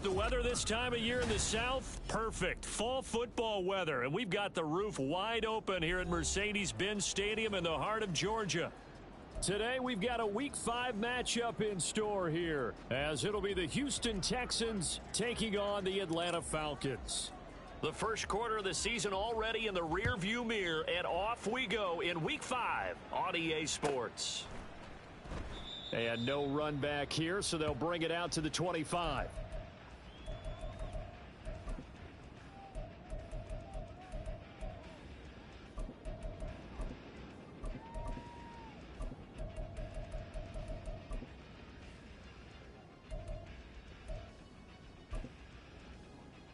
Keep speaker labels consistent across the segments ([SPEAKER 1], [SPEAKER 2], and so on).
[SPEAKER 1] The weather this time of year in the South, perfect. Fall football weather, and we've got the roof wide open here at Mercedes-Benz Stadium in the heart of Georgia. Today, we've got a Week 5 matchup in store here, as it'll be the Houston Texans taking on the Atlanta Falcons. The first quarter of the season already in the rearview mirror, and off we go in Week 5 on EA Sports. And no run back here, so they'll bring it out to the 25.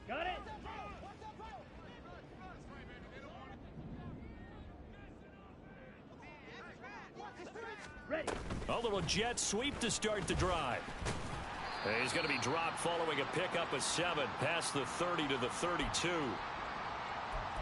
[SPEAKER 2] Got it. Ready.
[SPEAKER 1] A little jet sweep to start the drive. And he's going to be dropped following a pickup of 7 past the 30 to the 32.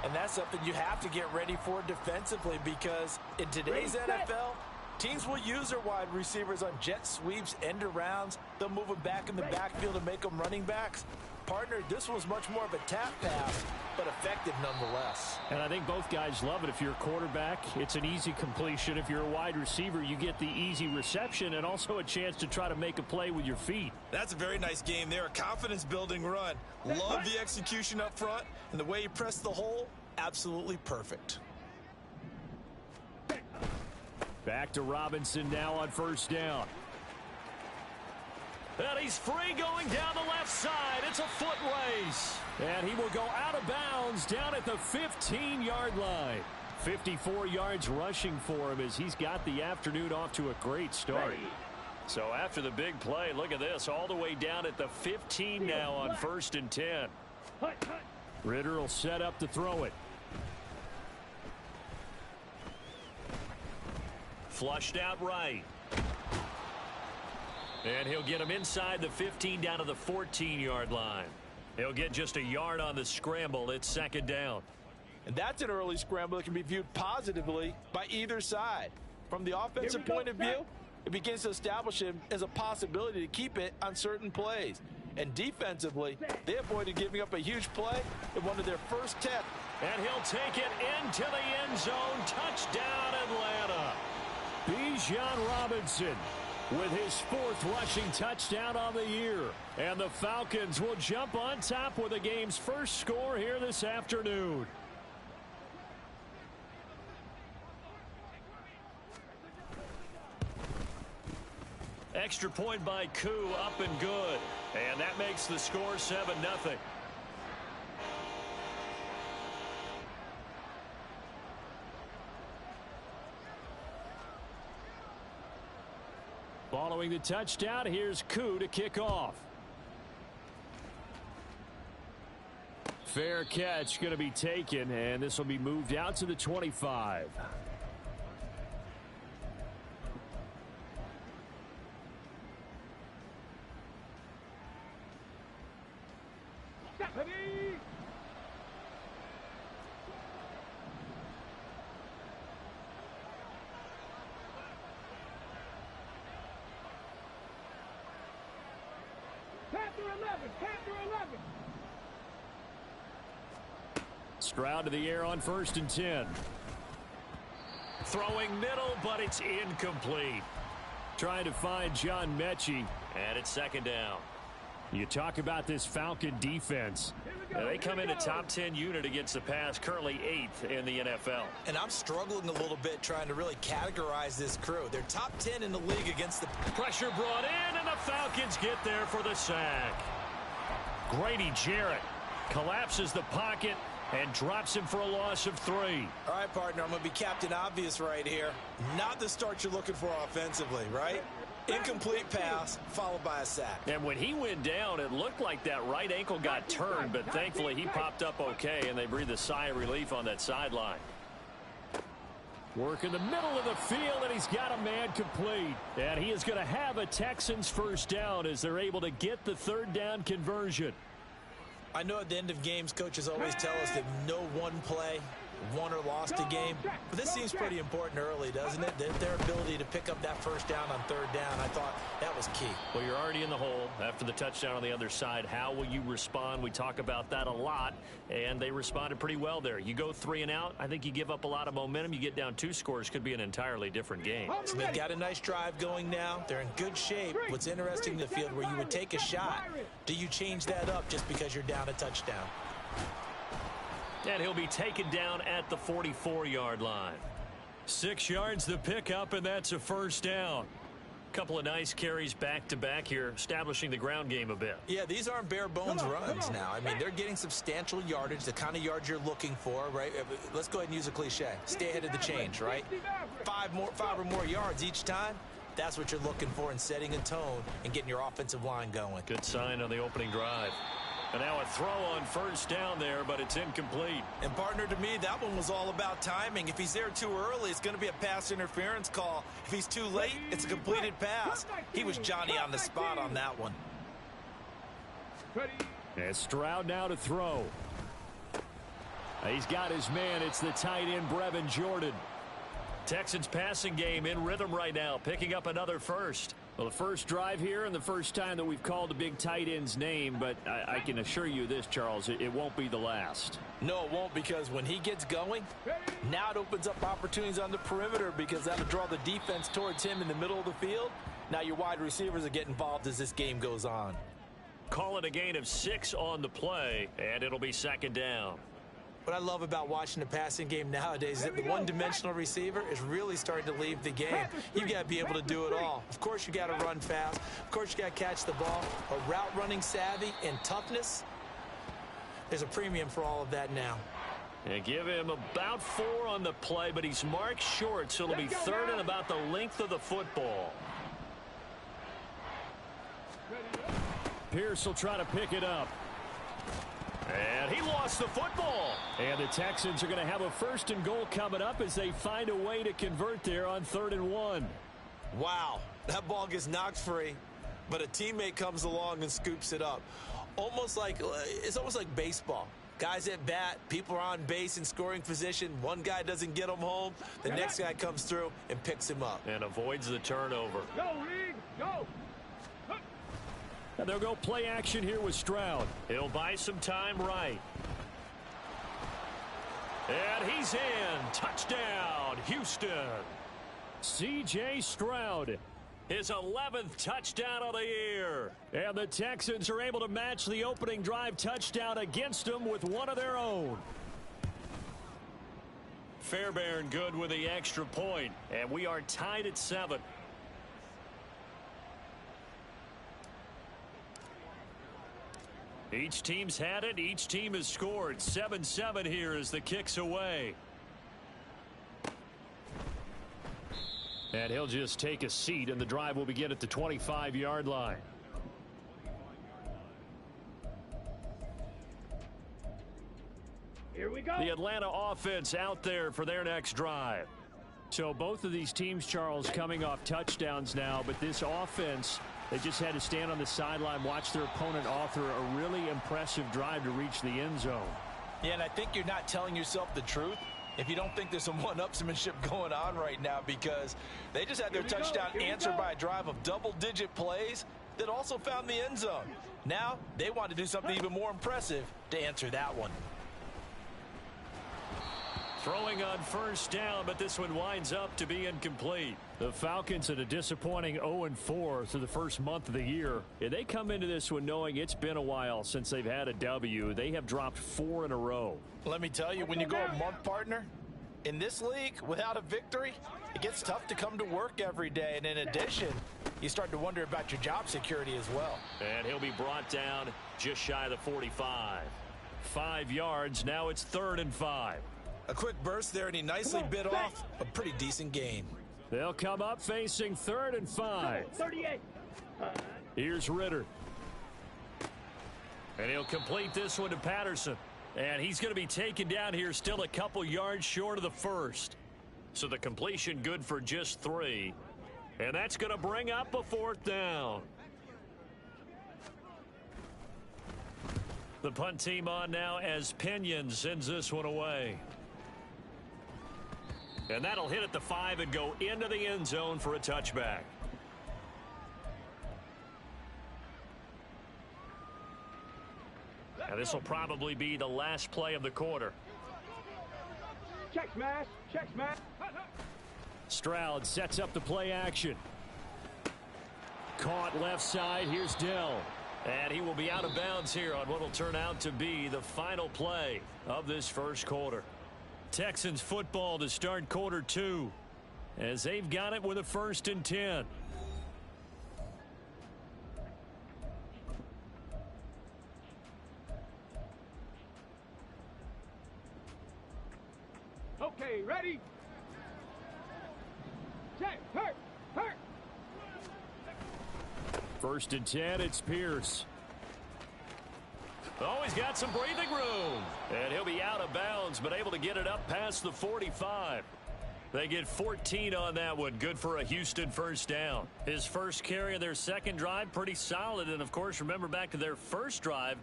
[SPEAKER 3] And that's something you have to get ready for defensively, because in today's NFL, teams will use their wide receivers on jet sweeps, end arounds. They'll move them back in the backfield and make them running backs. Partner, this was much more of a tap pass, but effective nonetheless.
[SPEAKER 1] And I think both guys love it. If you're a quarterback, it's an easy completion. If you're a wide receiver, you get the easy reception and also a chance to try to make a play with your feet.
[SPEAKER 3] That's a very nice game there. A confidence-building run. Love the execution up front, and the way he pressed the hole, absolutely perfect.
[SPEAKER 1] Back to Robinson now on first down. And he's free going down the left side. It's a foot race. And he will go out of bounds down at the 15-yard line. 54 yards rushing for him as he's got the afternoon off to a great start. So after the big play, look at this, all the way down at the 15 now on first and 10. Ritter will set up to throw it. Flushed out right. And he'll get him inside the 15 down to the 14-yard line. He'll get just a yard on the scramble. It's second down.
[SPEAKER 3] And that's an early scramble that can be viewed positively by either side. From the offensive point of view, it begins to establish him as a possibility to keep it on certain plays. And defensively, they avoided giving up a huge play in one of their first 10.
[SPEAKER 1] And he'll take it into the end zone. Touchdown, Atlanta. Bijan Robinson with his 4th rushing touchdown on the year. And the Falcons will jump on top with the game's first score here this afternoon. Extra point by Koo, up and good. And that makes the score 7-0. Following the touchdown, here's Koo to kick off. Fair catch going to be taken, and this will be moved out to the 25. Stroud to the air on first and 10. Throwing middle, but it's incomplete. Trying to find John Mechie, and it's second down. You talk about this Falcon defense. They come in a top 10 unit against the pass, currently 8th in the NFL.
[SPEAKER 3] And I'm struggling a little bit trying to really categorize this crew. They're top 10 in the league against the...
[SPEAKER 1] Pressure brought in, and the Falcons get there for the sack. Grady Jarrett collapses the pocket and drops him for a loss of 3.
[SPEAKER 3] All right, partner, I'm going to be Captain Obvious right here. Not the start you're looking for offensively, right? Incomplete pass, followed by a sack.
[SPEAKER 1] And when he went down, it looked like that right ankle got turned, but thankfully he popped up okay, and they breathed a sigh of relief on that sideline. Work in the middle of the field, and he's got a man complete. And he is going to have a Texans first down as they're able to get the third down conversion.
[SPEAKER 3] I know at the end of games, coaches always tell us that no one play won or lost a game, but this seems pretty important early, doesn't it? Their ability to pick up that first down on third down, I thought that was key.
[SPEAKER 1] Well, you're already in the hole after the touchdown on the other side. How will you respond? We talk about that a lot, and they responded pretty well there. You go 3 and out, I think you give up a lot of momentum. You get down 2 scores, could be an entirely different game.
[SPEAKER 3] So they've got a nice drive going now. They're in good shape. What's interesting in the field where you would take a shot, do you change that up just because you're down a touchdown?
[SPEAKER 1] And he'll be taken down at the 44-yard line. 6 yards the pickup, and that's a first down. Couple of nice carries back-to-back here, establishing the ground game a bit.
[SPEAKER 3] Yeah, these aren't bare-bones runs now. I mean, they're getting substantial yardage, the kind of yards you're looking for, right? Let's go ahead and use a cliche. Stay ahead of the change, right? 5 or more yards each time. That's what you're looking for in setting a tone and getting your offensive line going.
[SPEAKER 1] Good sign on the opening drive. And now a throw on first down there, but it's incomplete.
[SPEAKER 3] And partner, to me, that one was all about timing. If he's there too early, it's going to be a pass interference call. If he's too late, it's a completed pass. He was Johnny on the spot on that one.
[SPEAKER 1] And Stroud now to throw. He's got his man. It's the tight end, Brevin Jordan. Texans passing game in rhythm right now, picking up another first. Well, the first drive here and the first time that we've called a big tight end's name, but I can assure you this, Charles, it won't be the last.
[SPEAKER 3] No, it won't, because when he gets going, now it opens up opportunities on the perimeter because that'll draw the defense towards him in the middle of the field. Now your wide receivers will get involved as this game goes on.
[SPEAKER 1] Call it a gain of 6 on the play, and it'll be second down.
[SPEAKER 3] What I love about watching the passing game nowadays is that the one-dimensional receiver is really starting to leave the game. You've got to be able to do it all. Of course, you got to run fast. Of course, you got to catch the ball. But route running savvy and toughness, there's a premium for all of that now.
[SPEAKER 1] And give him about 4 on the play, but he's marked short, so it'll be third and about the length of the football. Pierce will try to pick it up. And he lost the football. And the Texans are going to have a first and goal coming up as they find a way to convert there on 3rd and 1.
[SPEAKER 3] Wow, that ball gets knocked free, but a teammate comes along and scoops it up. It's almost like baseball. Guys at bat, people are on base in scoring position. One guy doesn't get him home. The next guy comes through and picks him up.
[SPEAKER 1] And avoids the turnover.
[SPEAKER 2] Go, Reed, go.
[SPEAKER 1] And they'll go play action here with Stroud. He'll buy some time right. And he's in. Touchdown, Houston. C.J. Stroud. His 11th touchdown of the year. And the Texans are able to match the opening drive touchdown against them with one of their own. Fairbairn good with the extra point. And we are tied at 7. Each team's had it. Each team has scored. 7-7 here as the kick's away. And he'll just take a seat, and the drive will begin at the 25-yard line.
[SPEAKER 2] Here we go.
[SPEAKER 1] The Atlanta offense out there for their next drive. So both of these teams, Charles, coming off touchdowns now, but this offense, they just had to stand on the sideline, watch their opponent author a really impressive drive to reach the end zone.
[SPEAKER 3] Yeah, and I think you're not telling yourself the truth if you don't think there's some one-upsmanship going on right now, because they just had their touchdown answered by a drive of double-digit plays that also found the end zone. Now they want to do something even more impressive to answer that one.
[SPEAKER 1] Throwing on first down, but this one winds up to be incomplete. The Falcons at a disappointing 0-4 through the first month of the year. And they come into this one knowing it's been a while since they've had a W. They have dropped 4 in a row.
[SPEAKER 3] Let me tell you, when you go a month, partner, in this league, without a victory, it gets tough to come to work every day. And in addition, you start to wonder about your job security as well.
[SPEAKER 1] And he'll be brought down just shy of the 45. 5 yards. Now it's 3rd and 5.
[SPEAKER 3] A quick burst there, and he nicely bit off a pretty decent gain.
[SPEAKER 1] They'll come up facing 3rd and 5.
[SPEAKER 2] 38.
[SPEAKER 1] Here's Ritter. And he'll complete this one to Patterson. And he's going to be taken down here still a couple yards short of the first. So the completion good for just 3. And that's going to bring up a 4th down. The punt team on now as Pinion sends this one away. And that'll hit at the 5 and go into the end zone for a touchback. And this will probably be the last play of the quarter.
[SPEAKER 2] Check smash. Check smash.
[SPEAKER 1] Stroud sets up the play action. Caught left side. Here's Dell. And he will be out of bounds here on what will turn out to be the final play of this first quarter. Texans football to start quarter 2 as they've got it with a 1st and 10.
[SPEAKER 2] Okay, ready? Check. Hurt.
[SPEAKER 1] 1st and 10, it's Pierce. Oh, he's got some breathing room. And he'll be out of bounds, but able to get it up past the 45. They get 14 on that one. Good for a Houston 1st down. His first carry of their second drive, pretty solid. And, of course, remember back to their first drive,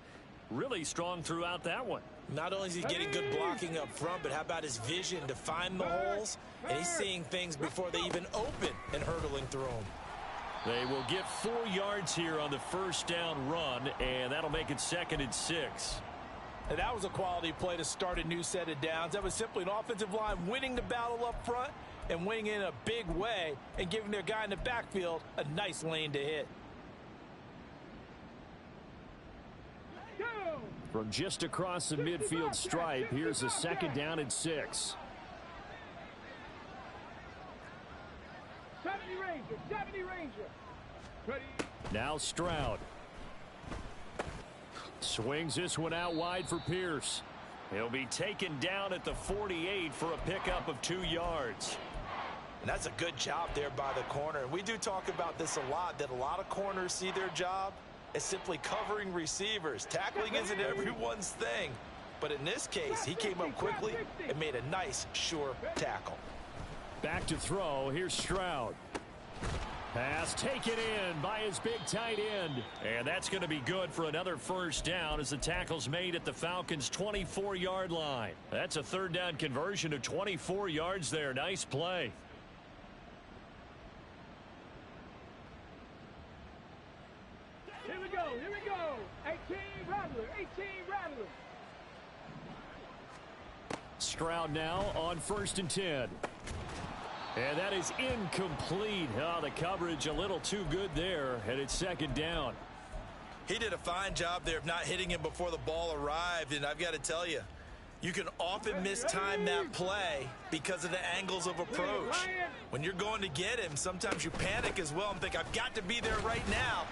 [SPEAKER 1] really strong throughout that one.
[SPEAKER 3] Not only is he getting good blocking up front, but how about his vision to find the holes? And he's seeing things before they even open and hurtling through them.
[SPEAKER 1] They will get 4 yards here on the 1st down run, and that'll make it 2nd and 6.
[SPEAKER 3] And that was a quality play to start a new set of downs. That was simply an offensive line winning the battle up front and winning in a big way and giving their guy in the backfield a nice lane to hit.
[SPEAKER 1] From just across the midfield stripe, here's a 2nd down and 6.
[SPEAKER 2] 70 Ranger. Ready.
[SPEAKER 1] Now Stroud. Swings this one out wide for Pierce. He'll be taken down at the 48 for a pickup of 2 yards.
[SPEAKER 3] And that's a good job there by the corner. We do talk about this a lot, that a lot of corners see their job as simply covering receivers. Tackling isn't everyone's thing. But in this case, he came up quickly and made a nice, sure tackle.
[SPEAKER 1] Back to throw. Here's Stroud. Pass taken in by his big tight end. And that's going to be good for another 1st down as the tackle's made at the Falcons' 24-yard line. That's a 3rd down conversion of 24 yards there. Nice play.
[SPEAKER 2] Here we go. 18 Rattler.
[SPEAKER 1] Stroud now on 1st and 10. And that is incomplete. Oh, the coverage a little too good there, and it's 2nd down.
[SPEAKER 3] He did a fine job there of not hitting him before the ball arrived, and I've got to tell you, you can often mistime that play because of the angles of approach. When you're going to get him, sometimes you panic as well and think, I've got to be there right now.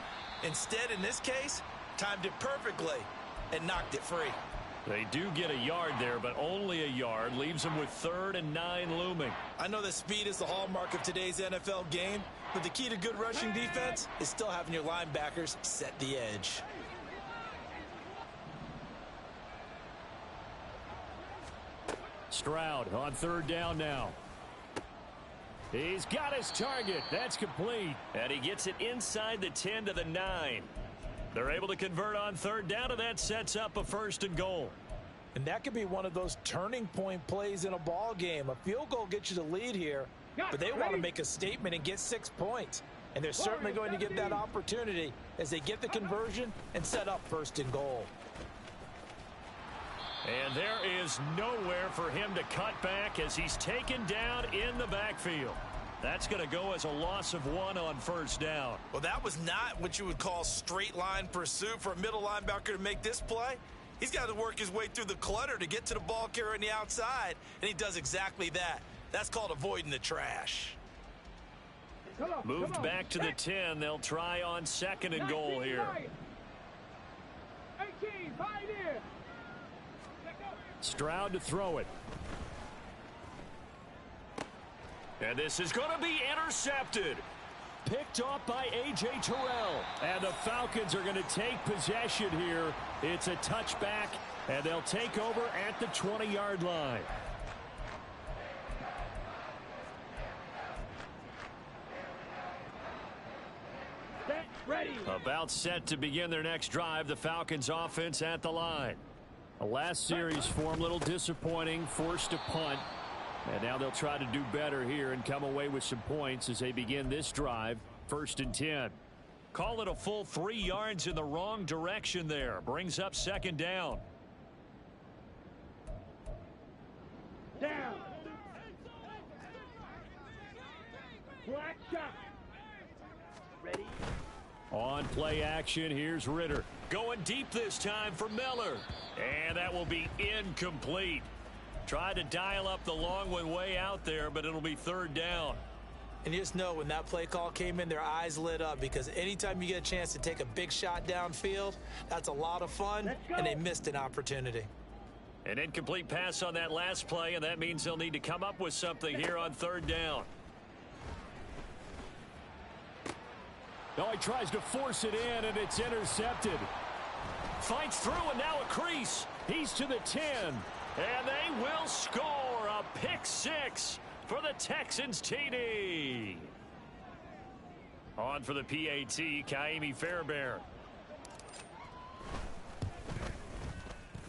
[SPEAKER 3] Instead, in this case, timed it perfectly and knocked it free.
[SPEAKER 1] They do get a yard there, but only a yard. Leaves them with 3rd and 9 looming.
[SPEAKER 3] I know that speed is the hallmark of today's NFL game, but the key to good rushing defense is still having your linebackers set the edge.
[SPEAKER 1] Stroud on 3rd down now. He's got his target. That's complete. And he gets it inside the 10 to the 9. They're able to convert on 3rd down, and that sets up a 1st and goal.
[SPEAKER 3] And that could be one of those turning point plays in a ball game. A field goal gets you the lead here, but they want to make a statement and get 6 points. And they're certainly going to get that opportunity as they get the conversion and set up 1st and goal.
[SPEAKER 1] And there is nowhere for him to cut back as he's taken down in the backfield. That's going to go as a loss of 1 on 1st down.
[SPEAKER 3] Well, that was not what you would call straight line pursuit for a middle linebacker to make this play. He's got to work his way through the clutter to get to the ball carrier on the outside, and he does exactly that. That's called avoiding the trash.
[SPEAKER 1] Moved back to the 10. They'll try on 2nd and goal here.
[SPEAKER 2] 18, Pioneer.
[SPEAKER 1] Stroud to throw it. And this is going to be intercepted. Picked off by A.J. Terrell. And the Falcons are going to take possession here. It's a touchback, and they'll take over at the 20-yard line.
[SPEAKER 2] Ready.
[SPEAKER 1] About set to begin their next drive, the Falcons offense at the line. The last series for them, a little disappointing, forced a punt. And now they'll try to do better here and come away with some points as they begin this drive. 1st and 10. Call it a full 3 yards in the wrong direction there. Brings up 2nd down.
[SPEAKER 2] Down. Black shot. Ready.
[SPEAKER 1] On play action, here's Ritter. Going deep this time for Miller. And that will be incomplete. Tried to dial up the long one way out there, but it'll be 3rd down.
[SPEAKER 3] And you just know when that play call came in, their eyes lit up, because anytime you get a chance to take a big shot downfield, that's a lot of fun, and they missed an opportunity.
[SPEAKER 1] An incomplete pass on that last play, and that means they'll need to come up with something here on 3rd down. Oh, he tries to force it in, and it's intercepted. Fights through, and now a crease. He's to the 10. And they will score a pick 6 for the Texans TD. On for the PAT, Kaimi Fairbairn.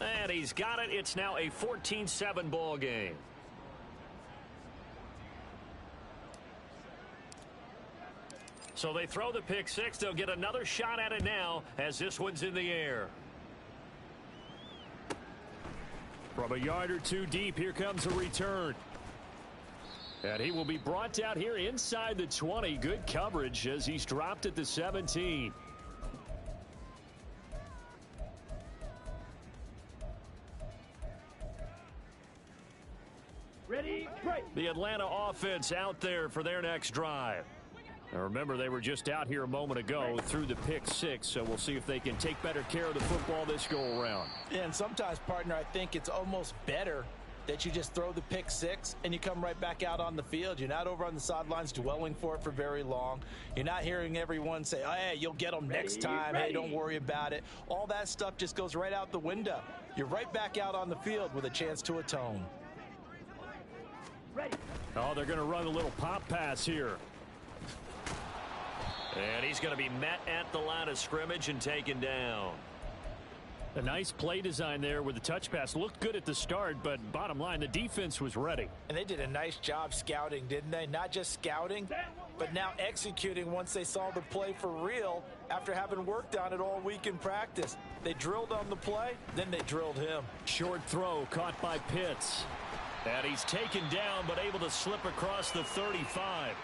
[SPEAKER 1] And he's got it. It's now a 14-7 ball game. So they throw the pick 6. They'll get another shot at it now as this one's in the air. From a yard or 2 deep, here comes a return. And he will be brought down here inside the 20. Good coverage as he's dropped at the 17.
[SPEAKER 2] Ready, play.
[SPEAKER 1] The Atlanta offense out there for their next drive. Now remember, they were just out here a moment ago through the pick 6, so we'll see if they can take better care of the football this go around.
[SPEAKER 3] Yeah, and sometimes, partner, I think it's almost better that you just throw the pick 6 and you come right back out on the field. You're not over on the sidelines dwelling for it for very long. You're not hearing everyone say, oh, hey, you'll get them next time. Hey, don't worry about it. All that stuff just goes right out the window. You're right back out on the field with a chance to atone.
[SPEAKER 2] Ready.
[SPEAKER 1] Oh, they're going to run a little pop pass here. And he's going to be met at the line of scrimmage and taken down. A nice play design there with the touch pass. Looked good at the start, but bottom line, the defense was ready.
[SPEAKER 3] And they did a nice job scouting, didn't they? Not just scouting, but now executing once they saw the play for real after having worked on it all week in practice. They drilled on the play, then they drilled him.
[SPEAKER 1] Short throw caught by Pitts. And he's taken down, but able to slip across the 35.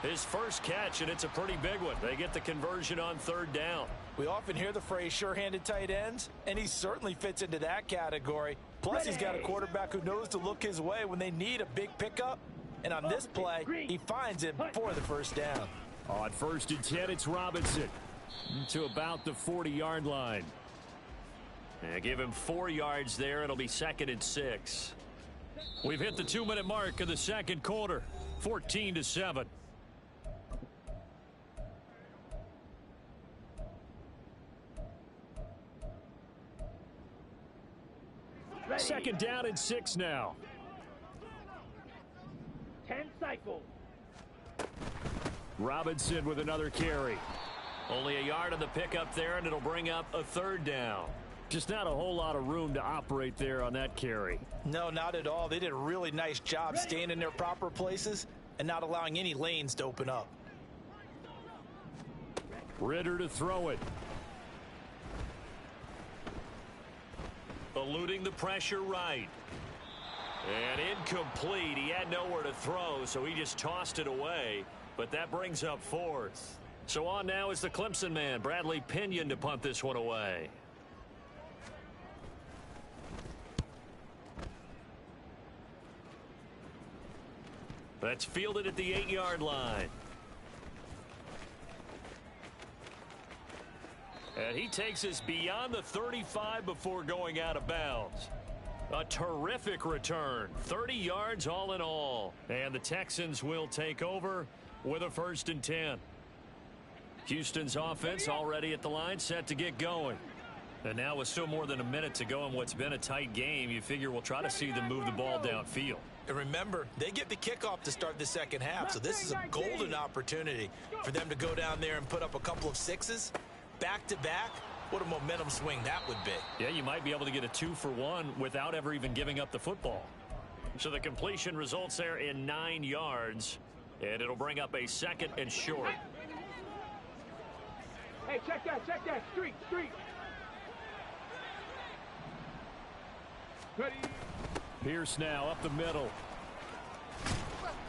[SPEAKER 1] His first catch, and it's a pretty big one. They get the conversion on 3rd down.
[SPEAKER 3] We often hear the phrase sure-handed tight ends, and he certainly fits into that category. Plus, he's got a quarterback who knows to look his way when they need a big pickup. And on this play, he finds it for the 1st down.
[SPEAKER 1] On 1st and 10, it's Robinson to about the 40-yard line. And give him 4 yards there. It'll be 2nd and 6. We've hit the 2-minute mark of the 2nd quarter. 14-7.
[SPEAKER 2] Ready.
[SPEAKER 1] 2nd down and 6 now.
[SPEAKER 2] 10 cycles.
[SPEAKER 1] Robinson with another carry. Only a yard on the pickup there, and it'll bring up a 3rd down. Just not a whole lot of room to operate there on that carry.
[SPEAKER 3] No, not at all. They did a really nice job staying in their proper places and not allowing any lanes to open up.
[SPEAKER 1] Ritter to throw it. Eluding the pressure right. And incomplete. He had nowhere to throw, so he just tossed it away. But that brings up 4th. So on now is the Clemson man, Bradley Pinion, to punt this one away. That's fielded at the 8-yard line. And he takes us beyond the 35 before going out of bounds. A terrific return. 30 yards all in all. And the Texans will take over with a 1st and 10. Houston's offense already at the line, set to get going. And now with still more than a minute to go in what's been a tight game, you figure we'll try to see them move the ball downfield.
[SPEAKER 3] And remember, they get the kickoff to start the 2nd half, so this is a golden opportunity for them to go down there and put up a couple of 6s. Back-to-back, what a momentum swing that would be.
[SPEAKER 1] Yeah, you might be able to get a 2-for-1 without ever even giving up the football. So the completion results there in 9 yards, and it'll bring up a 2nd and short.
[SPEAKER 2] Hey, check that. Street. Ready.
[SPEAKER 1] Pierce now up the middle.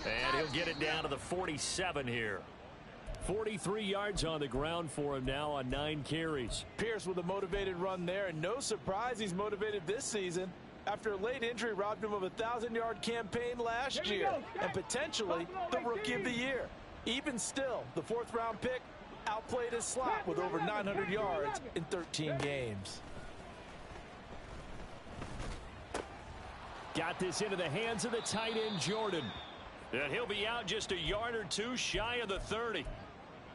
[SPEAKER 1] And he'll get it down to the 47 here. 43 yards on the ground for him now on 9 carries.
[SPEAKER 3] Pierce with a motivated run there, and no surprise he's motivated this season after a late injury robbed him of a 1,000-yard campaign last year and potentially the Rookie of the Year. Even still, the 4th-round pick outplayed his slot with over 900 yards in 13 games.
[SPEAKER 1] Got this into the hands of the tight end, Jordan. And he'll be out just a yard or two shy of the 30.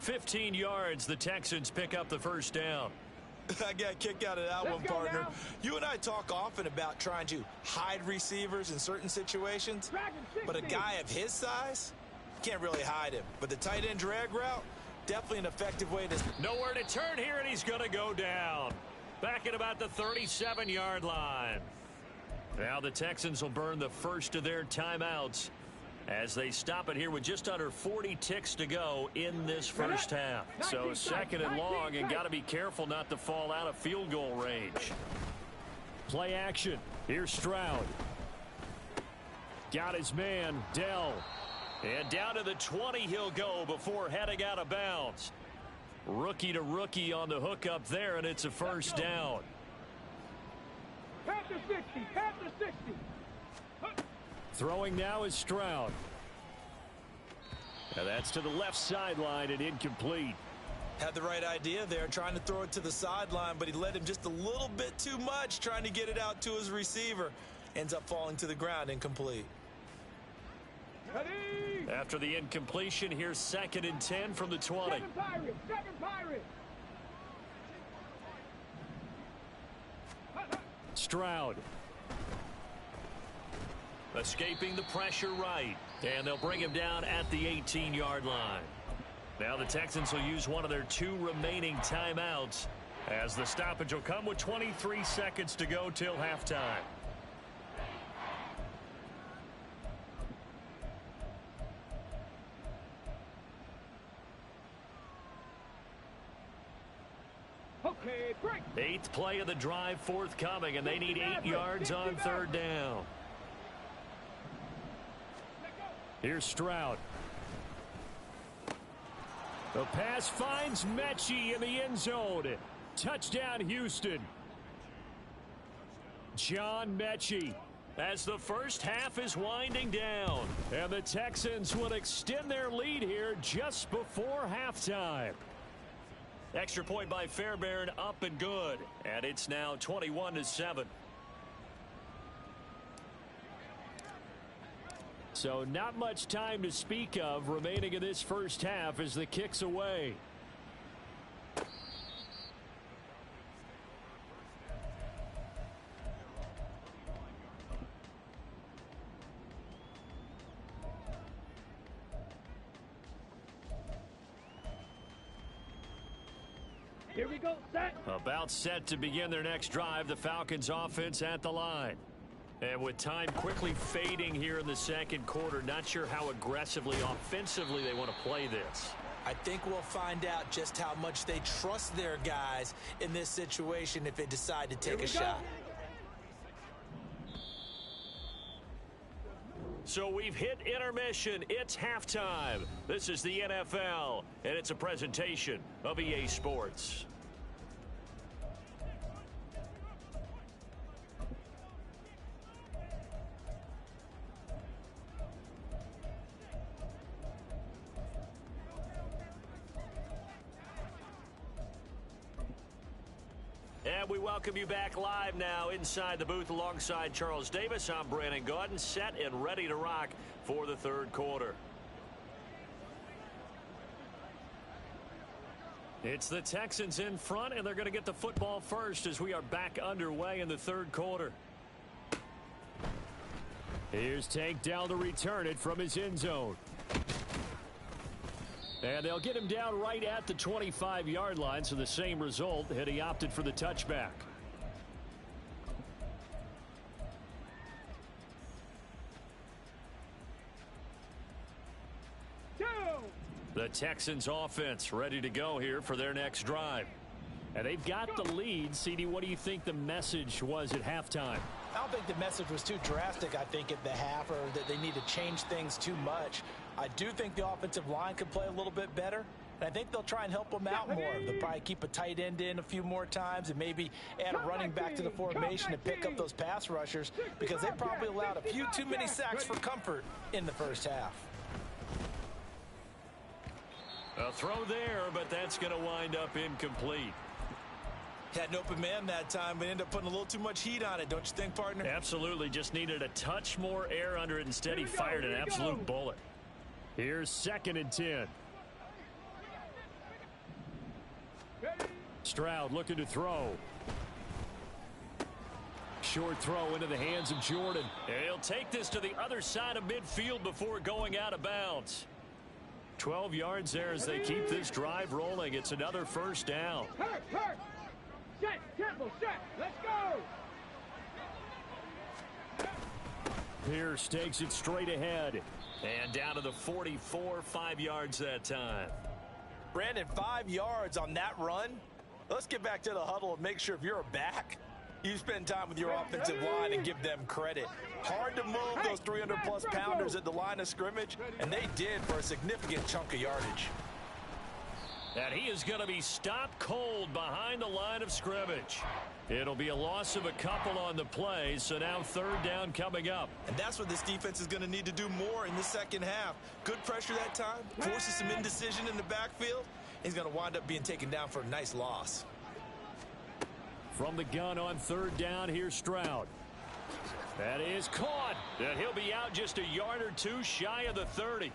[SPEAKER 1] 15 yards, the Texans pick up the first down.
[SPEAKER 3] I got a kick out of that one, partner. You and I talk often about trying to hide receivers in certain situations, but a guy of his size can't really hide him. But the tight end drag route, definitely an effective way to...
[SPEAKER 1] Nowhere to turn here, and he's going to go down. Back at about the 37-yard line. Now the Texans will burn the first of their timeouts as they stop it here with just under 40 ticks to go in this first half. So 2nd and long, and got to be careful not to fall out of field goal range. Play action. Here's Stroud. Got his man, Dell. And down to the 20 he'll go before heading out of bounds. Rookie to rookie on the hookup there, and it's a first down.
[SPEAKER 2] Past the 60.
[SPEAKER 1] Throwing now is Stroud. Now that's to the left sideline and incomplete.
[SPEAKER 3] Had the right idea there, trying to throw it to the sideline, but he led him just a little bit too much, trying to get it out to his receiver. Ends up falling to the ground, incomplete.
[SPEAKER 2] Ready.
[SPEAKER 1] After the incompletion, here's 2nd and 10 from the 20.
[SPEAKER 2] 7 Pirates.
[SPEAKER 1] Stroud. Escaping the pressure right. And they'll bring him down at the 18-yard line. Now the Texans will use one of their 2 remaining timeouts as the stoppage will come with 23 seconds to go till halftime.
[SPEAKER 2] Okay, break.
[SPEAKER 1] 8th play of the drive forthcoming, and they need 8 yards on 3rd down. Here's Stroud. The pass finds Mechie in the end zone. Touchdown, Houston. John Mechie as the first half is winding down. And the Texans will extend their lead here just before halftime. Extra point by Fairbairn, up and good. And it's now 21-7. So not much time to speak of remaining in this first half as the kick's away.
[SPEAKER 2] Here we go, set.
[SPEAKER 1] About set to begin their next drive, the Falcons offense at the line. And with time quickly fading here in the 2nd quarter, not sure how aggressively, offensively they want to play this.
[SPEAKER 3] I think we'll find out just how much they trust their guys in this situation if they decide to take a shot.
[SPEAKER 1] So we've hit intermission. It's halftime. This is the NFL, and it's a presentation of EA Sports. And we welcome you back live now inside the booth alongside Charles Davis. I'm Brandon Gaudin, set and ready to rock for the 3rd quarter. It's the Texans in front, and they're going to get the football first as we are back underway in the 3rd quarter. Here's Tank down to return it from his end zone. And they'll get him down right at the 25-yard line, so the same result had he opted for the touchback. Texans offense ready to go here for their next drive. And they've got the lead. CD, what do you think the message was at halftime?
[SPEAKER 3] I don't think the message was too drastic, I think, at the half, or that they need to change things too much. I do think the offensive line could play a little bit better, and I think they'll try and help them out more. They'll probably keep a tight end in a few more times and maybe add a running back to the formation to pick up those pass rushers, because they probably allowed a few too many sacks for comfort in the first half.
[SPEAKER 1] A throw there, but that's going to wind up incomplete.
[SPEAKER 3] Had an open man that time, but ended up putting a little too much heat on it, don't you think, partner?
[SPEAKER 1] Absolutely. Just needed a touch more air under it. Instead, he fired an absolute bullet. Here's 2nd and 10. Stroud looking to throw. Short throw into the hands of Jordan. He'll take this to the other side of midfield before going out of bounds. 12 yards there as they keep this drive rolling. It's another first down.
[SPEAKER 2] Hurt. Set, tempo, set. Let's go.
[SPEAKER 1] Pierce takes it straight ahead. And down to the 44, 5 yards that time.
[SPEAKER 3] Brandon, 5 yards on that run. Let's get back to the huddle and make sure if you're a back, you spend time with your offensive line and give them credit. Hard to move those 300-plus pounders at the line of scrimmage, and they did for a significant chunk of yardage.
[SPEAKER 1] And he is going to be stopped cold behind the line of scrimmage. It'll be a loss of a couple on the play, so now 3rd down coming up.
[SPEAKER 3] And that's what this defense is going to need to do more in the second half. Good pressure that time, forces some indecision in the backfield. He's going to wind up being taken down for a nice loss.
[SPEAKER 1] From the gun on 3rd down, here's Stroud. That is caught. And he'll be out just a yard or two shy of the 30.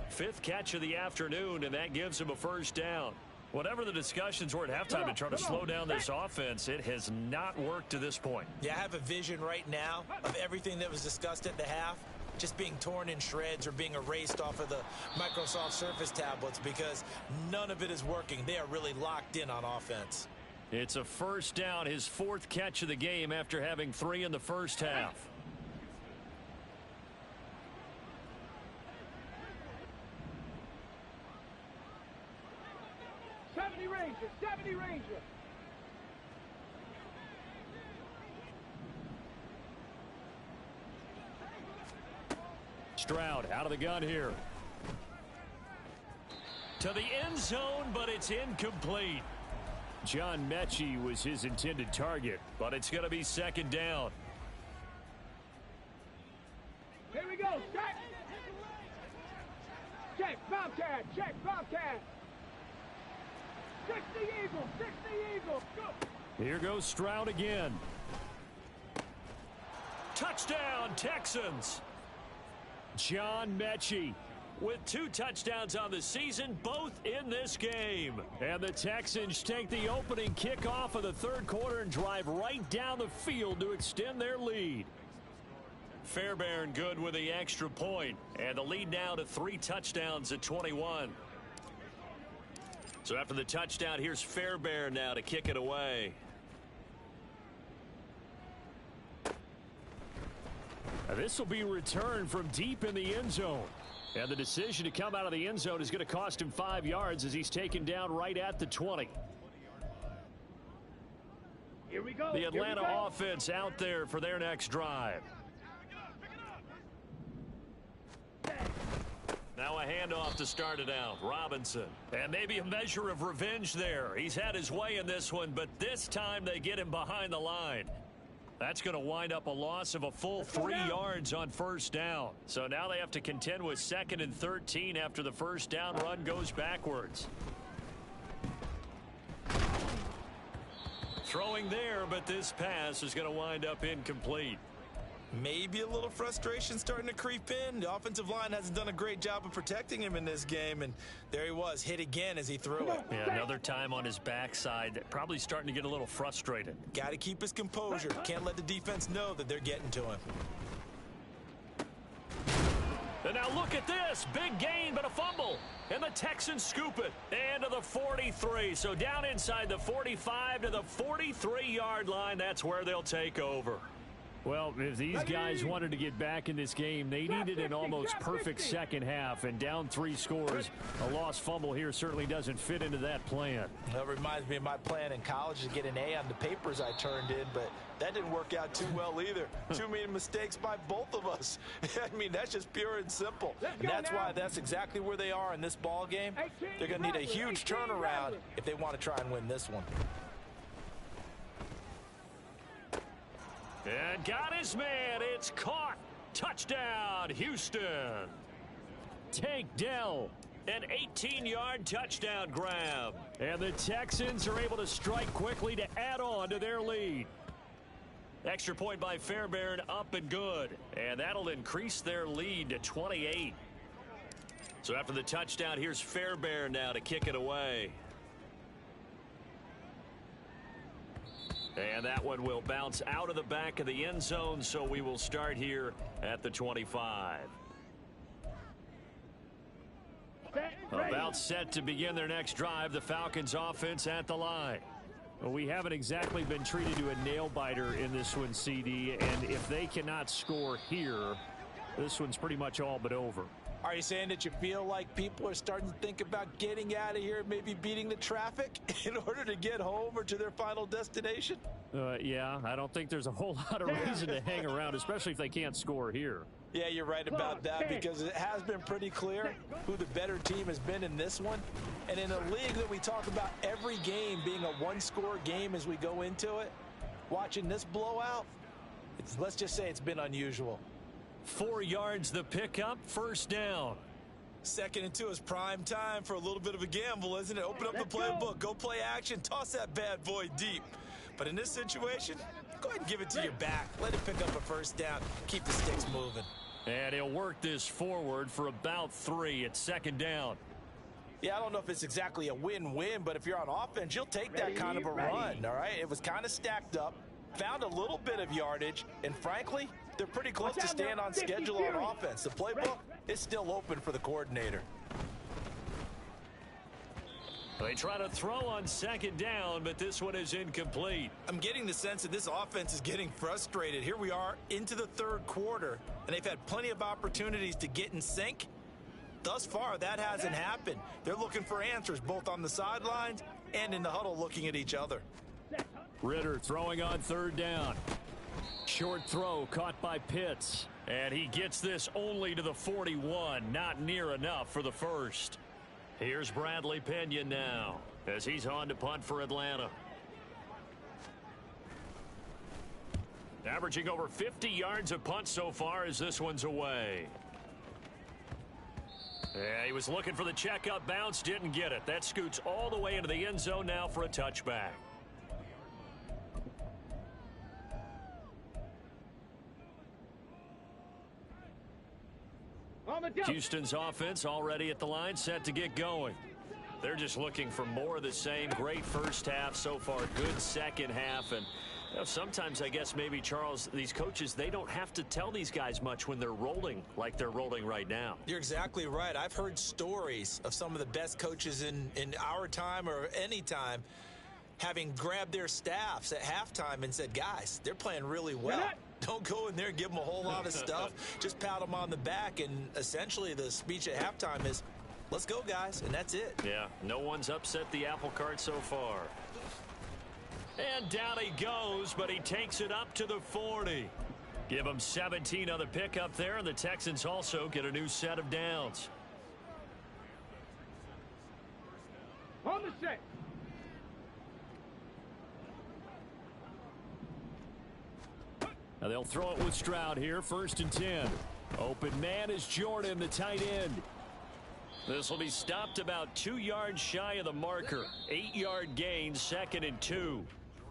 [SPEAKER 1] 5th catch of the afternoon, and that gives him a first down. Whatever the discussions were at halftime to try to slow down this offense, it has not worked to this point.
[SPEAKER 3] Yeah, I have a vision right now of everything that was discussed at the half just being torn in shreds or being erased off of the Microsoft Surface tablets, because none of it is working. They are really locked in on offense.
[SPEAKER 1] It's a first down, his 4th catch of the game after having 3 in the first half.
[SPEAKER 2] Ranger, 70 Ranger.
[SPEAKER 1] Stroud out of the gun here. To the end zone, but it's incomplete. John Mechie was his intended target, but it's going to be 2nd down.
[SPEAKER 2] Here we go, set. Check, Bobcat, check, Bobcat. 60 Eagles, 60 Eagles, go.
[SPEAKER 1] Here goes Stroud again. Touchdown, Texans. John Mechie with 2 touchdowns on the season, both in this game. And the Texans take the opening kickoff of the 3rd quarter and drive right down the field to extend their lead. Fairbairn good with the extra point, and the lead now to 3 touchdowns at 21. So after the touchdown, here's Fairbairn now to kick it away. This will be returned from deep in the end zone. And the decision to come out of the end zone is going to cost him 5 yards as he's taken down right at the 20.
[SPEAKER 2] Here we go.
[SPEAKER 1] The Atlanta offense out there for their next drive. Now a handoff to start it out. Robinson. And maybe a measure of revenge there. He's had his way in this one, but this time they get him behind the line. That's going to wind up a loss of a full 3 yards on first down. So now they have to contend with 2nd and 13 after the first down run goes backwards. Throwing there, but this pass is going to wind up incomplete.
[SPEAKER 3] Maybe a little frustration starting to creep in. The offensive line hasn't done a great job of protecting him in this game, and there he was, hit again as he threw it.
[SPEAKER 1] Yeah, another time on his backside, probably starting to get a little frustrated.
[SPEAKER 3] Got to keep his composure. Can't let the defense know that they're getting to him.
[SPEAKER 1] And now look at this. Big gain, but a fumble. And the Texans scoop it. And to the 43. So down inside the 45 to the 43-yard line. That's where they'll take over. Well, if these guys wanted to get back in this game, they needed an almost perfect second half, and down 3 scores. A lost fumble here certainly doesn't fit into that plan.
[SPEAKER 3] That reminds me of my plan in college to get an A on the papers I turned in, but that didn't work out too well either. Too many mistakes by both of us. I mean, that's just pure and simple. And that's why that's exactly where they are in this ball game. They're going to need a huge turnaround if they want to try and win this one.
[SPEAKER 1] And got his man. It's caught. Touchdown, Houston. Tank Dell. An 18-yard touchdown grab. And the Texans are able to strike quickly to add on to their lead. Extra point by Fairbairn, up and good. And that'll increase their lead to 28. So after the touchdown, here's Fairbairn now to kick it away. And that one will bounce out of the back of the end zone, so we will start here at the 25. About set to begin their next drive, the Falcons offense at the line. Well, we haven't exactly been treated to a nail-biter in this one, CD, and if they cannot score here, this one's pretty much all but over.
[SPEAKER 3] Are you saying that you feel like people are starting to think about getting out of here, maybe beating the traffic in order to get home or to their final destination?
[SPEAKER 1] Yeah, I don't think there's a whole lot of reason to hang around, especially if they can't score here.
[SPEAKER 3] Yeah, you're right about that, because it has been pretty clear who the better team has been in this one. And in a league that we talk about every game being a one-score game as we go into it, watching this blowout, let's just say it's been unusual.
[SPEAKER 1] 4 yards the pickup, first down.
[SPEAKER 3] 2nd and 2 is prime time for a little bit of a gamble, isn't it? Open up the playbook, go play action, toss that bad boy deep. But in this situation, go ahead and give it to your back. Let it pick up a first down. Keep the sticks moving.
[SPEAKER 1] And he'll work this forward for about 3 at 2nd down.
[SPEAKER 3] Yeah, I don't know if it's exactly a win-win, but if you're on offense, you'll take that kind of a run, all right? It was kind of stacked up, found a little bit of yardage, and frankly, they're pretty close to staying on schedule on offense. The playbook is still open for the coordinator.
[SPEAKER 1] They try to throw on 2nd down, but this one is incomplete.
[SPEAKER 3] I'm getting the sense that this offense is getting frustrated. Here we are into the 3rd quarter, and they've had plenty of opportunities to get in sync. Thus far, that hasn't happened. They're looking for answers both on the sidelines and in the huddle looking at each other.
[SPEAKER 1] Ritter throwing on 3rd down. Short throw caught by Pitts. And he gets this only to the 41. Not near enough for the first. Here's Bradley Pinion now as he's on to punt for Atlanta. Averaging over 50 yards a punt so far as this one's away. Yeah, he was looking for the checkup bounce, didn't get it. That scoots all the way into the end zone now for a touchback. Houston's offense already at the line, set to get going. They're just looking for more of the same. Great first half so far, good second half. And you know, sometimes I guess maybe, Charles, these coaches, they don't have to tell these guys much when they're rolling like they're rolling right now.
[SPEAKER 3] You're exactly right. I've heard stories of some of the best coaches in our time or any time having grabbed their staffs at halftime and said, guys, they're playing really well. Don't go in there and give them a whole lot of stuff. Just pat them on the back, and essentially the speech at halftime is, let's go, guys, and that's it.
[SPEAKER 1] Yeah, no one's upset the apple cart so far. And down he goes, but he takes it up to the 40. Give him 17 on the pickup there, and the Texans also get a new set of downs.
[SPEAKER 2] On the set.
[SPEAKER 1] Now they'll throw it with Stroud here, 1st and 10. Open man is Jordan, the tight end. This will be stopped about 2 yards shy of the marker. 8-yard gain, 2nd and 2.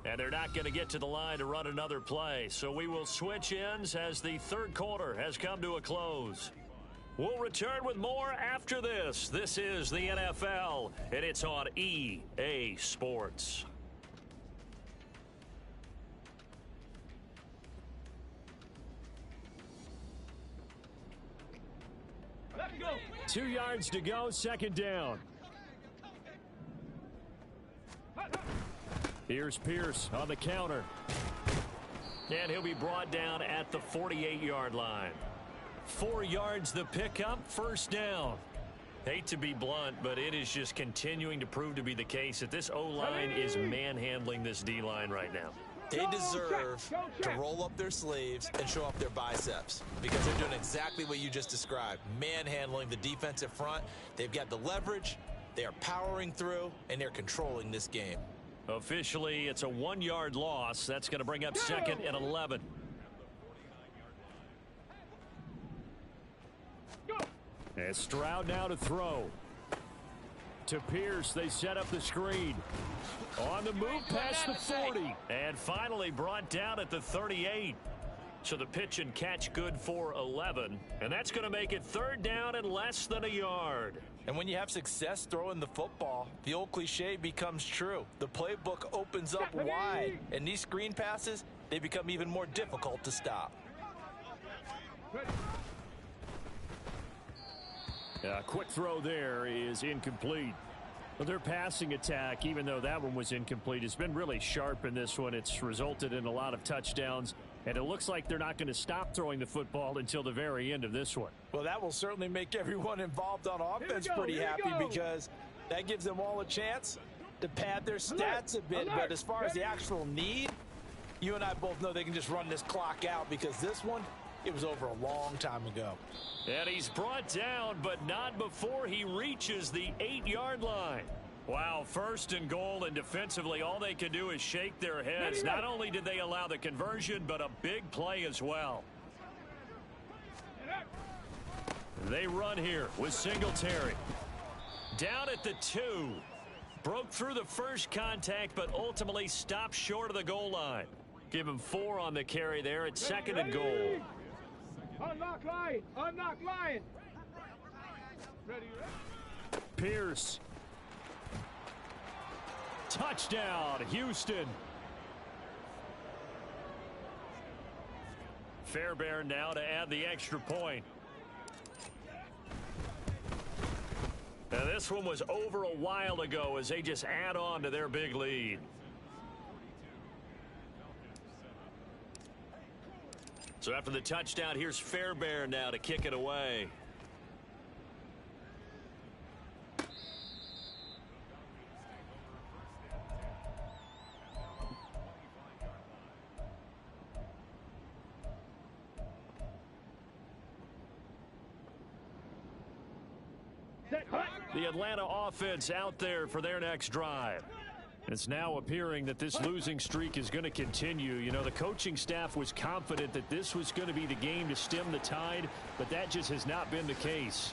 [SPEAKER 1] And they're not going to get to the line to run another play. So we will switch ends as the 3rd quarter has come to a close. We'll return with more after this. This is the NFL, and it's on EA Sports.
[SPEAKER 2] Let's go.
[SPEAKER 1] 2 yards to go, 2nd down. Here's Pierce on the counter. And he'll be brought down at the 48-yard line. 4 yards the pickup, first down. Hate to be blunt, but it is just continuing to prove to be the case that this O-line is manhandling this D-line right now.
[SPEAKER 3] They deserve to roll up their sleeves and show off their biceps because they're doing exactly what you just described, manhandling the defensive front. They've got the leverage, they are powering through, and they're controlling this game.
[SPEAKER 1] Officially, it's a 1-yard loss. That's going to bring up second and 11. And Stroud now to throw. To Pierce, they set up the screen. On the move past the 40. And finally brought down at the 38. So the pitch and catch good for 11. And that's going to make it third down and less than a yard.
[SPEAKER 3] And when you have success throwing the football, the old cliche becomes true. The playbook opens up wide. And these screen passes, they become even more difficult to stop.
[SPEAKER 1] A quick throw there is incomplete. Well, their passing attack, even though that one was incomplete, has been really sharp in this one. It's resulted in a lot of touchdowns, and it looks like they're not going to stop throwing the football until the very end of this one.
[SPEAKER 3] Well, that will certainly make everyone involved on offense pretty happy because that gives them all a chance to pad their stats a bit. But as far as the actual need, you and I both know they can just run this clock out because this one, it was over a long time ago.
[SPEAKER 1] And he's brought down, but not before he reaches the 8-yard line. Wow, first and goal, and defensively, all they can do is shake their heads. Not only did they allow the conversion, but a big play as well. They run here with Singletary. Down at the 2. Broke through the first contact, but ultimately stopped short of the goal line. Give him 4 on the carry there at second and goal.
[SPEAKER 2] Unlock line! Unlock line! Ready, ready.
[SPEAKER 1] Pierce. Touchdown, Houston. Fairbairn now to add the extra point. Now this one was over a while ago as they just add on to their big lead. So after the touchdown, here's Fairbairn now to kick it away. The Atlanta offense out there for their next drive. It's now appearing that this losing streak is going to continue. You know, the coaching staff was confident that this was going to be the game to stem the tide, but that just has not been the case.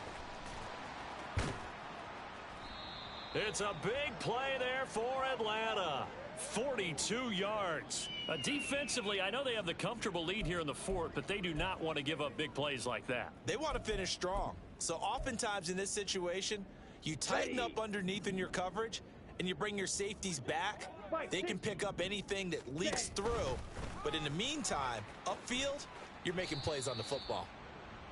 [SPEAKER 1] It's a big play there for Atlanta. 42 yards. Defensively, I know they have the comfortable lead here in the fourth, but they do not want to give up big plays like that.
[SPEAKER 3] They want to finish strong. So oftentimes in this situation, you tighten up underneath in your coverage, and you bring your safeties back. They can pick up anything that leaks through. But in the meantime, upfield, you're making plays on the football.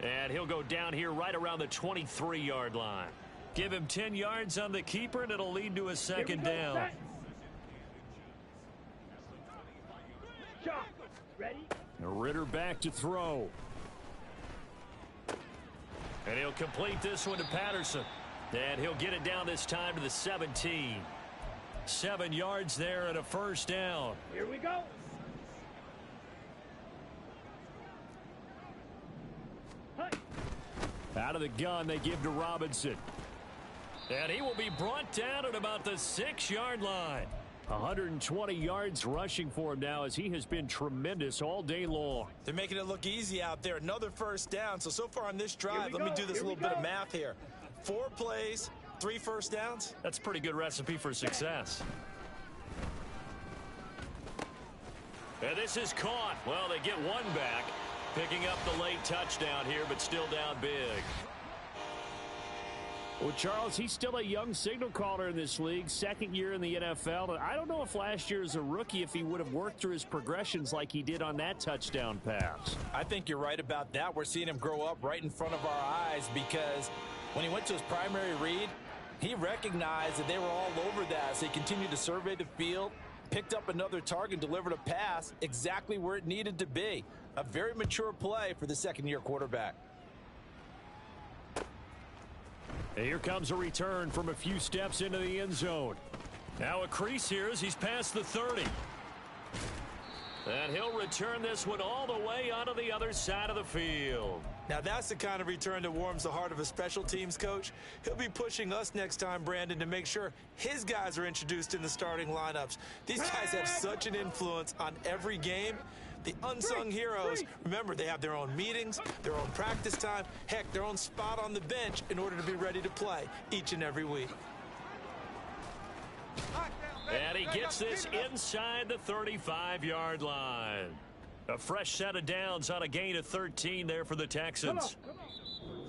[SPEAKER 1] And he'll go down here right around the 23-yard line. Give him 10 yards on the keeper, and it'll lead to a second down.
[SPEAKER 2] Ready?
[SPEAKER 1] Ritter back to throw. And he'll complete this one to Patterson. And he'll get it down this time to the 17. 7 yards there and a first down.
[SPEAKER 2] Here we go.
[SPEAKER 1] Out of the gun, they give to Robinson. And he will be brought down at about the 6-yard line. 120 yards rushing for him now as he has been tremendous all day long.
[SPEAKER 3] They're making it look easy out there. Another first down. So far on this drive, let me do this little bit of math here. 4 plays, 3 first downs.
[SPEAKER 1] That's a pretty good recipe for success. And this is caught. Well, they get one back. Picking up the late touchdown here, but still down big. Well, Charles, he's still a young signal caller in this league, second year in the NFL. And I don't know if last year as a rookie, if he would have worked through his progressions like he did on that touchdown pass.
[SPEAKER 3] I think you're right about that. We're seeing him grow up right in front of our eyes because when he went to his primary read, he recognized that they were all over that. So he continued to survey the field, picked up another target, delivered a pass exactly where it needed to be. A very mature play for the second-year quarterback.
[SPEAKER 1] And here comes a return from a few steps into the end zone. Now a crease here as he's past the 30. And he'll return this one all the way onto the other side of the field.
[SPEAKER 3] Now that's the kind of return that warms the heart of a special teams coach. He'll be pushing us next time, Brandon, to make sure his guys are introduced in the starting lineups. These guys have such an influence on every game. The unsung heroes, remember, they have their own meetings, their own practice time, heck, their own spot on the bench in order to be ready to play each and every week.
[SPEAKER 1] And he gets this inside the 35-yard line. A fresh set of downs on a gain of 13 there for the Texans.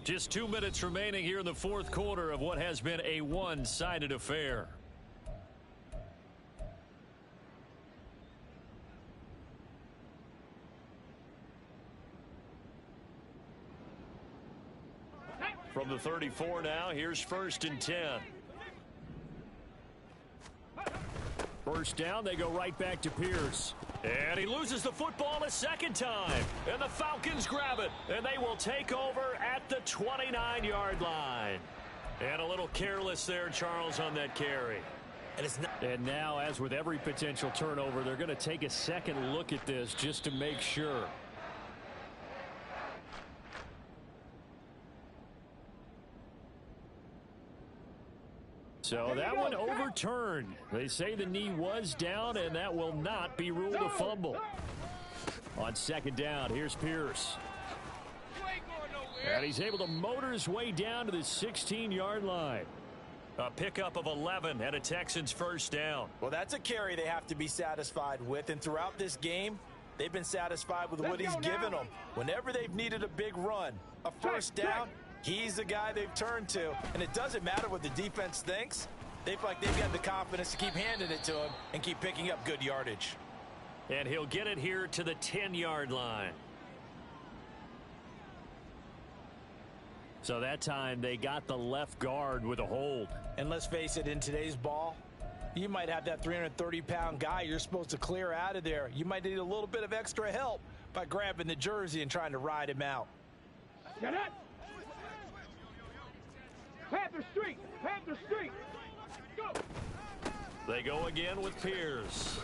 [SPEAKER 1] Just 2 minutes remaining here in the fourth quarter of what has been a one-sided affair. From the 34 now, here's 1st and 10. First down, they go right back to Pierce. And he loses the football a second time. And the Falcons grab it. And they will take over at the 29-yard line. And a little careless there, Charles, on that carry. And now, as with every potential turnover, they're going to take a second look at this just to make sure. So that one overturned. They say the knee was down, and that will not be ruled a fumble. On second down, here's Pierce. And he's able to motor his way down to the 16-yard line. A pickup of 11 and a Texans first down.
[SPEAKER 3] Well, that's a carry they have to be satisfied with, and throughout this game, they've been satisfied with what he's given them. Whenever they've needed a big run, a first down, he's the guy they've turned to, and it doesn't matter what the defense thinks. They feel like they've got the confidence to keep handing it to him and keep picking up good yardage.
[SPEAKER 1] And he'll get it here to the 10-yard line. So that time they got the left guard with a hold.
[SPEAKER 3] And let's face it, in today's ball, you might have that 330-pound guy you're supposed to clear out of there. You might need a little bit of extra help by grabbing the jersey and trying to ride him out.
[SPEAKER 2] Get it! Panther Street! Panther Street! Go!
[SPEAKER 1] They go again with Pierce.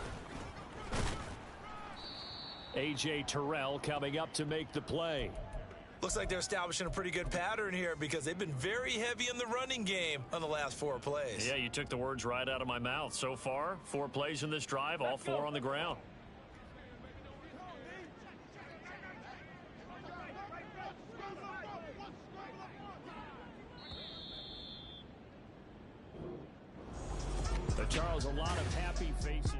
[SPEAKER 1] A.J. Terrell coming up to make the play.
[SPEAKER 3] Looks like they're establishing a pretty good pattern here because they've been very heavy in the running game on the last 4 plays.
[SPEAKER 1] Yeah, you took the words right out of my mouth. So far, 4 plays in this drive, all 4 on the ground. Charles, a lot of happy faces.